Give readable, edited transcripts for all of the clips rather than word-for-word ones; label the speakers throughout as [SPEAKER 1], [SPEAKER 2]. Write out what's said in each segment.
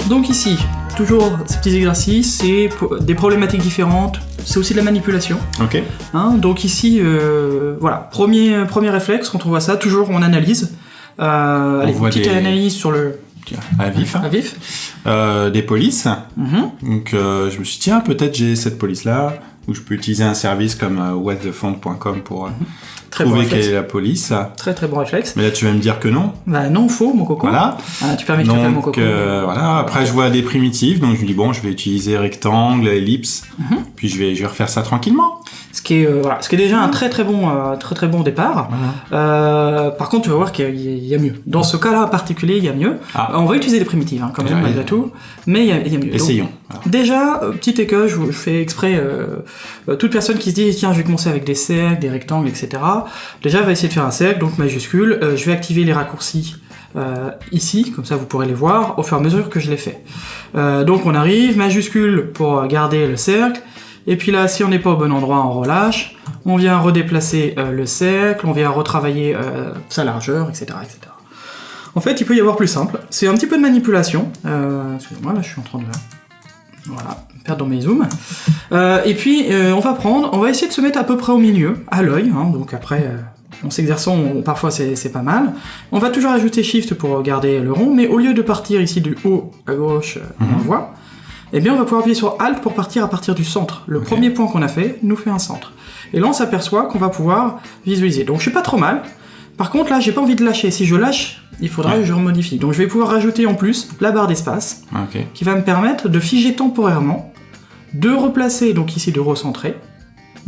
[SPEAKER 1] Donc ici, toujours ces petits exercices, c'est des problématiques différentes, c'est aussi de la manipulation.
[SPEAKER 2] Ok.
[SPEAKER 1] Donc ici, voilà, premier réflexe, quand on voit ça, toujours on analyse. Allez, une petite analyse sur le...
[SPEAKER 2] À vif.
[SPEAKER 1] À vif.
[SPEAKER 2] Des polices. Donc je me suis dit, tiens, peut-être j'ai cette police-là, où je peux utiliser un service comme whatthefont.com pour trouver quelle est la police.
[SPEAKER 1] Très très bon réflexe.
[SPEAKER 2] Mais là tu vas me dire que non.
[SPEAKER 1] Bah non, faux mon coco.
[SPEAKER 2] Voilà.
[SPEAKER 1] Tu permets que je t'appelle mon coco.
[SPEAKER 2] Voilà. Après je vois des primitives, donc je me dis bon, je vais utiliser rectangle, ellipse, puis je vais refaire ça tranquillement.
[SPEAKER 1] Ce qui est déjà un très très bon départ. Par contre, tu vas voir qu'il y a mieux. Dans ce cas-là en particulier, il y a mieux. On va utiliser des primitives, quand même, malgré tout, mais il y a mieux.
[SPEAKER 2] Essayons.
[SPEAKER 1] Donc, déjà, petit écueil, je fais exprès, toute personne qui se dit, tiens, je vais commencer avec des cercles, des rectangles, etc. Déjà, va essayer de faire un cercle, donc majuscule. Je vais activer les raccourcis ici, comme ça vous pourrez les voir au fur et à mesure que je les fais. Donc on arrive, majuscule pour garder le cercle. Et puis là, si on n'est pas au bon endroit, on relâche. On vient redéplacer le cercle, on vient retravailler sa largeur, etc., etc. En fait, il peut y avoir plus simple. C'est un petit peu de manipulation. Excusez-moi, là, je suis en train de... Voilà, perdre dans mes zooms. Et puis, on va essayer de se mettre à peu près au milieu, à l'œil. Donc après, en s'exerçant, parfois c'est pas mal. On va toujours ajouter Shift pour garder le rond, mais au lieu de partir ici du haut à gauche, on voit. Eh bien, on va pouvoir appuyer sur Alt pour partir à partir du centre. Le premier point qu'on a fait nous fait un centre. Et là, on s'aperçoit qu'on va pouvoir visualiser. Donc, je suis pas trop mal. Par contre, là, j'ai pas envie de lâcher. Si je lâche, il faudra que je remodifie. Donc, je vais pouvoir rajouter en plus la barre d'espace, qui va me permettre de figer temporairement, de replacer, donc ici, de recentrer.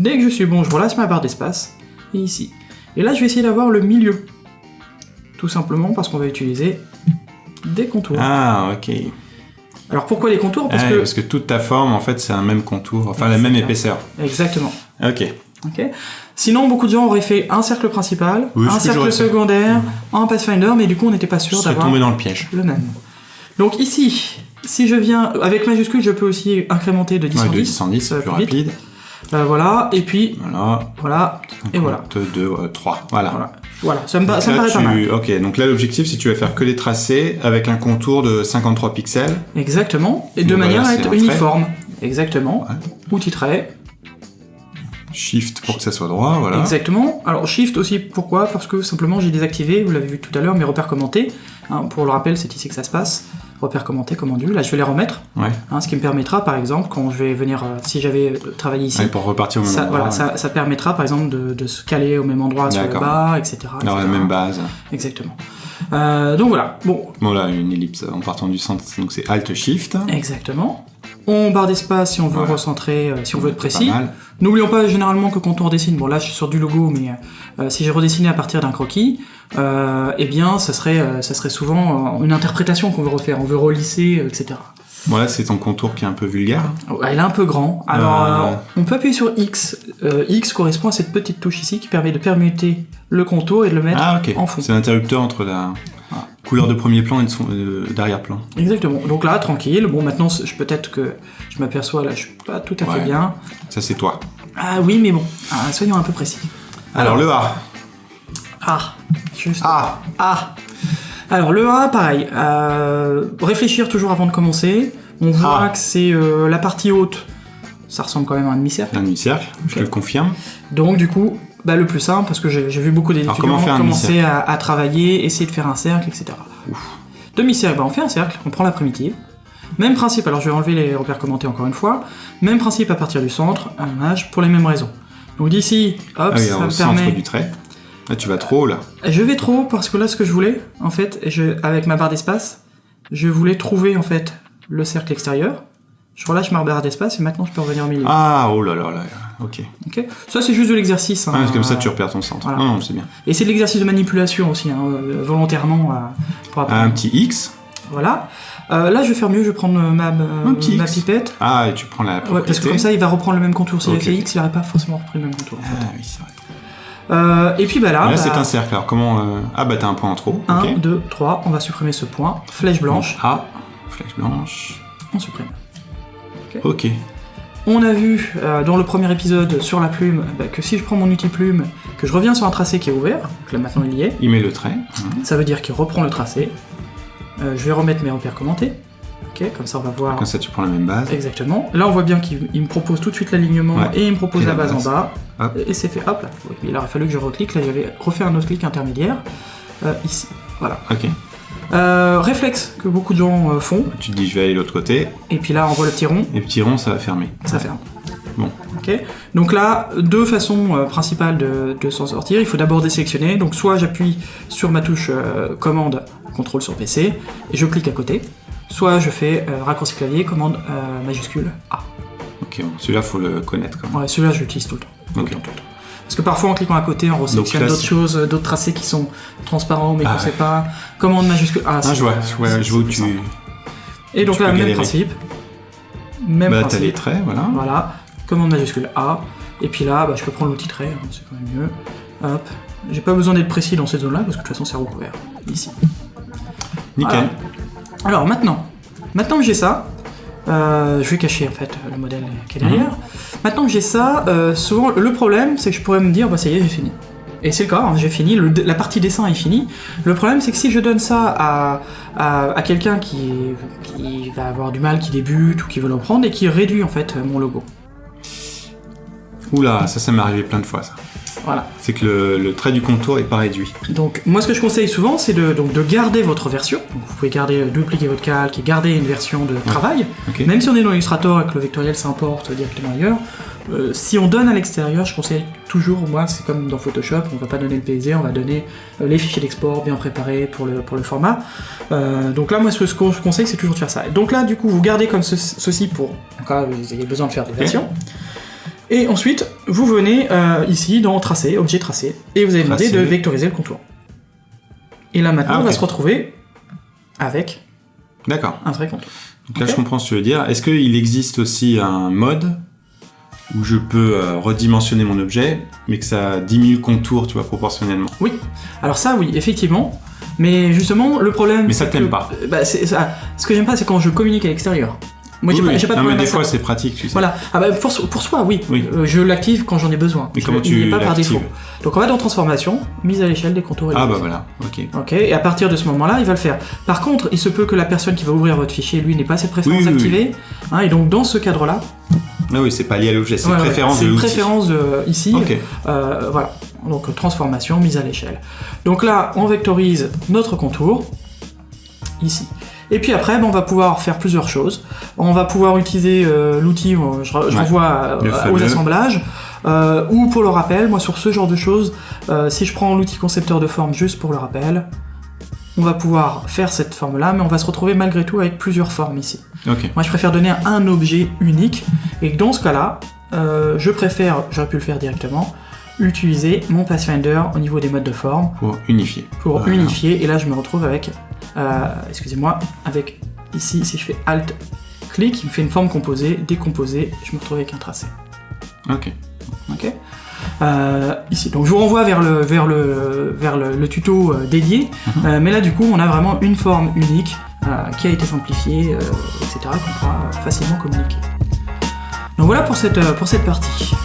[SPEAKER 1] Dès que je suis bon, je relâche ma barre d'espace, et ici. Et là, je vais essayer d'avoir le milieu. Tout simplement parce qu'on va utiliser des contours.
[SPEAKER 2] Ah, ok.
[SPEAKER 1] Alors pourquoi les contours ? Parce
[SPEAKER 2] que toute ta forme, en fait, c'est un même contour, enfin la même épaisseur.
[SPEAKER 1] Exactement.
[SPEAKER 2] Ok.
[SPEAKER 1] Sinon, beaucoup de gens auraient fait un cercle principal, un cercle secondaire, un Pathfinder, mais du coup, on n'était pas sûr d'avoir
[SPEAKER 2] tombé dans le piège.
[SPEAKER 1] Le même. Donc ici, si je viens avec majuscule, je peux aussi incrémenter de 10 en 10.
[SPEAKER 2] De 10 en 10, c'est plus rapide.
[SPEAKER 1] Voilà, et puis voilà, et voilà.
[SPEAKER 2] 2, 3, voilà.
[SPEAKER 1] Voilà, ça me paraît pas mal.
[SPEAKER 2] Ok, donc là l'objectif c'est que tu vas faire que les tracés avec un contour de 53 pixels.
[SPEAKER 1] Exactement, et de manière à être uniforme. Exactement. Outil trait.
[SPEAKER 2] Shift pour que ça soit droit, voilà.
[SPEAKER 1] Exactement. Alors Shift aussi, pourquoi ? Parce que simplement j'ai désactivé, vous l'avez vu tout à l'heure, mes repères commentés. Pour le rappel, c'est ici que ça se passe. Repères commentés, commande vue. Là, je vais les remettre. Ce qui me permettra, par exemple, quand je vais venir, si j'avais travaillé ici,
[SPEAKER 2] pour repartir au même endroit.
[SPEAKER 1] Voilà, ça permettra, par exemple, de se caler au même endroit sur le bas, etc.
[SPEAKER 2] Dans la même base.
[SPEAKER 1] Exactement. Donc voilà. Bon,
[SPEAKER 2] là, une ellipse en partant du centre, donc c'est Alt Shift.
[SPEAKER 1] Exactement. On barre d'espace si on veut recentrer, si on veut être précis. N'oublions pas généralement que quand on redessine, bon là je suis sur du logo, mais si j'ai redessiné à partir d'un croquis, eh bien ça serait souvent une interprétation qu'on veut refaire, on veut relisser, etc.
[SPEAKER 2] Bon là c'est ton contour qui est un peu vulgaire.
[SPEAKER 1] Il est un peu grand. Alors on peut appuyer sur X. X correspond à cette petite touche ici qui permet de permuter le contour et de le mettre en fond.
[SPEAKER 2] C'est l'interrupteur entre la couleur de premier plan et d'arrière-plan.
[SPEAKER 1] Exactement. Donc là, tranquille. Bon, maintenant, peut-être que je m'aperçois, là, je suis pas tout à fait bien.
[SPEAKER 2] Ça, c'est toi.
[SPEAKER 1] Ah oui, mais bon, soyons un peu précis.
[SPEAKER 2] Alors le A.
[SPEAKER 1] Juste A. Alors le A, pareil. Réfléchir toujours avant de commencer. On voit que c'est la partie haute. Ça ressemble quand même à un demi-cercle.
[SPEAKER 2] Un demi-cercle, je le confirme.
[SPEAKER 1] Donc du coup, le plus simple, parce que j'ai vu beaucoup d'étudiants commencer à travailler, essayer de faire un cercle, etc. Demi-cercle, on fait un cercle, on prend la primitive. Même principe, alors je vais enlever les repères commentés encore une fois. Même principe à partir du centre, un image, pour les mêmes raisons. Donc d'ici, hop, ça me
[SPEAKER 2] centre
[SPEAKER 1] permet...
[SPEAKER 2] du trait. Là, tu vas trop, là.
[SPEAKER 1] Je vais trop, parce que là, ce que je voulais, en fait, avec ma barre d'espace, je voulais trouver, en fait, le cercle extérieur. Je relâche ma barre d'espace et maintenant je peux revenir au milieu.
[SPEAKER 2] Oh là là, ok.
[SPEAKER 1] Ça c'est juste de l'exercice.
[SPEAKER 2] Comme ça tu repères ton centre. Voilà. Non, c'est bien.
[SPEAKER 1] Et c'est de l'exercice de manipulation aussi, volontairement. Pour
[SPEAKER 2] un petit X.
[SPEAKER 1] Voilà. Là je vais faire mieux, je vais prendre ma pipette.
[SPEAKER 2] Et tu prends la propriété.
[SPEAKER 1] Parce que comme ça il va reprendre le même contour. S'il avait fait X, il n'aurait pas forcément repris le même contour.
[SPEAKER 2] Oui, c'est vrai.
[SPEAKER 1] Et puis là
[SPEAKER 2] c'est un cercle. Alors comment t'as un point en trop.
[SPEAKER 1] 1, 2, 3, on va supprimer ce point. Flèche blanche.
[SPEAKER 2] Flèche blanche.
[SPEAKER 1] On supprime.
[SPEAKER 2] Ok.
[SPEAKER 1] On a vu dans le premier épisode sur la plume que si je prends mon outil plume, que je reviens sur un tracé qui est ouvert, donc là maintenant il y est.
[SPEAKER 2] Il met le trait.
[SPEAKER 1] Ça veut dire qu'il reprend le tracé. Je vais remettre mes repères commentés. Ok, comme ça on va voir.
[SPEAKER 2] Comme ça tu prends la même base.
[SPEAKER 1] Exactement. Là on voit bien qu'il me propose tout de suite l'alignement et il me propose la base en bas.
[SPEAKER 2] Hop.
[SPEAKER 1] Et c'est fait. Hop là. Oui, il aurait fallu que je reclique. Là j'avais refait un autre clic intermédiaire. Ici. Voilà.
[SPEAKER 2] Ok.
[SPEAKER 1] Réflexe que beaucoup de gens font.
[SPEAKER 2] Tu te dis je vais aller de l'autre côté.
[SPEAKER 1] Et puis là on voit le petit rond.
[SPEAKER 2] Et le petit rond ça va fermer.
[SPEAKER 1] Ça ferme.
[SPEAKER 2] Bon.
[SPEAKER 1] Ok. Donc là, deux façons principales de s'en sortir. Il faut d'abord désélectionner. Donc soit j'appuie sur ma touche commande, contrôle sur PC, et je clique à côté. Soit je fais raccourci clavier, commande majuscule A.
[SPEAKER 2] Ok, bon, celui-là faut le connaître quand même.
[SPEAKER 1] Ouais, celui-là je l'utilise tout le temps.
[SPEAKER 2] Ok.
[SPEAKER 1] Tout le temps. Parce que parfois en cliquant à côté, on resélectionne d'autres choses, d'autres tracés qui sont transparents mais qu'on sait pas. Commande majuscule A.
[SPEAKER 2] Je vois où tu.
[SPEAKER 1] Et donc là, même principe. Même principe.
[SPEAKER 2] T'as les traits, voilà.
[SPEAKER 1] Voilà. Commande majuscule A. Et puis là, je peux prendre l'outil trait, c'est quand même mieux. Hop. J'ai pas besoin d'être précis dans cette zone-là parce que de toute façon c'est recouvert. Ici.
[SPEAKER 2] Nickel.
[SPEAKER 1] Alors maintenant que j'ai ça, je vais cacher en fait le modèle qui est derrière. Maintenant que j'ai ça, souvent le problème c'est que je pourrais me dire ça y est j'ai fini. Et c'est le cas, j'ai fini, la partie dessin est finie. Le problème c'est que si je donne ça à quelqu'un qui va avoir du mal, qui débute ou qui veut l'en prendre et qui réduit en fait mon logo.
[SPEAKER 2] Oula, ça m'est arrivé plein de fois ça.
[SPEAKER 1] Voilà.
[SPEAKER 2] C'est que le trait du contour est pas réduit.
[SPEAKER 1] Donc moi ce que je conseille souvent c'est de garder votre version. Donc, vous pouvez dupliquer votre calque et garder une version de travail. Okay. Même si on est dans Illustrator et que le vectoriel s'importe directement ailleurs, si on donne à l'extérieur, je conseille toujours, moi c'est comme dans Photoshop, on va pas donner le PSD, on va donner les fichiers d'export bien préparés pour le format. Donc là moi ce que je conseille c'est toujours de faire ça. Et donc là du coup vous gardez comme ceci pour en cas où vous ayez besoin de faire des versions. Et ensuite, vous venez ici dans Tracer, Objet Tracé, et vous allez demander de vectoriser le contour. Et là maintenant, on va se retrouver avec un vrai contour.
[SPEAKER 2] Donc là, je comprends ce que tu veux dire. Est-ce qu'il existe aussi un mode où je peux redimensionner mon objet, mais que ça diminue le contour, tu vois, proportionnellement?
[SPEAKER 1] Oui. Alors ça, oui, effectivement. Mais justement, le problème...
[SPEAKER 2] Mais ça t'aime pas.
[SPEAKER 1] Ce que j'aime pas, c'est quand je communique à l'extérieur. Moi, j'ai pas de problème.
[SPEAKER 2] Mais des fois, c'est pratique, tu sais.
[SPEAKER 1] Voilà. Pour soi, oui. Je l'active quand j'en ai besoin.
[SPEAKER 2] Mais comment tu
[SPEAKER 1] pas par
[SPEAKER 2] l'actives?
[SPEAKER 1] défaut. Donc, on va dans Transformation, mise à l'échelle des contours.
[SPEAKER 2] Voilà. Ok.
[SPEAKER 1] Et à partir de ce moment-là, il va le faire. Par contre, il se peut que la personne qui va ouvrir votre fichier, lui, n'ait pas cette préférence activée. Hein, et donc, dans ce cadre-là...
[SPEAKER 2] Ah oui, c'est pas lié à l'objet, c'est une préférence de l'outil.
[SPEAKER 1] C'est une préférence ici. Voilà. Donc, Transformation, mise à l'échelle. Donc là, on vectorise notre contour, ici. Et puis après, on va pouvoir faire plusieurs choses. On va pouvoir utiliser l'outil, je renvoie aux assemblages, ou pour le rappel, moi sur ce genre de choses, si je prends l'outil concepteur de forme juste pour le rappel, on va pouvoir faire cette forme-là, mais on va se retrouver malgré tout avec plusieurs formes ici. Moi je préfère donner un objet unique, et dans ce cas-là, j'aurais pu le faire directement, utiliser mon Pathfinder au niveau des modes de forme.
[SPEAKER 2] Pour unifier.
[SPEAKER 1] Et là je me retrouve avec... avec ici, si je fais Alt-clic, il me fait une forme composée, décomposée, je me retrouve avec un tracé.
[SPEAKER 2] Ok.
[SPEAKER 1] Ici, donc je vous renvoie vers le tuto dédié, mais là du coup on a vraiment une forme unique qui a été simplifiée, etc., qu'on pourra facilement communiquer. Donc voilà pour cette partie.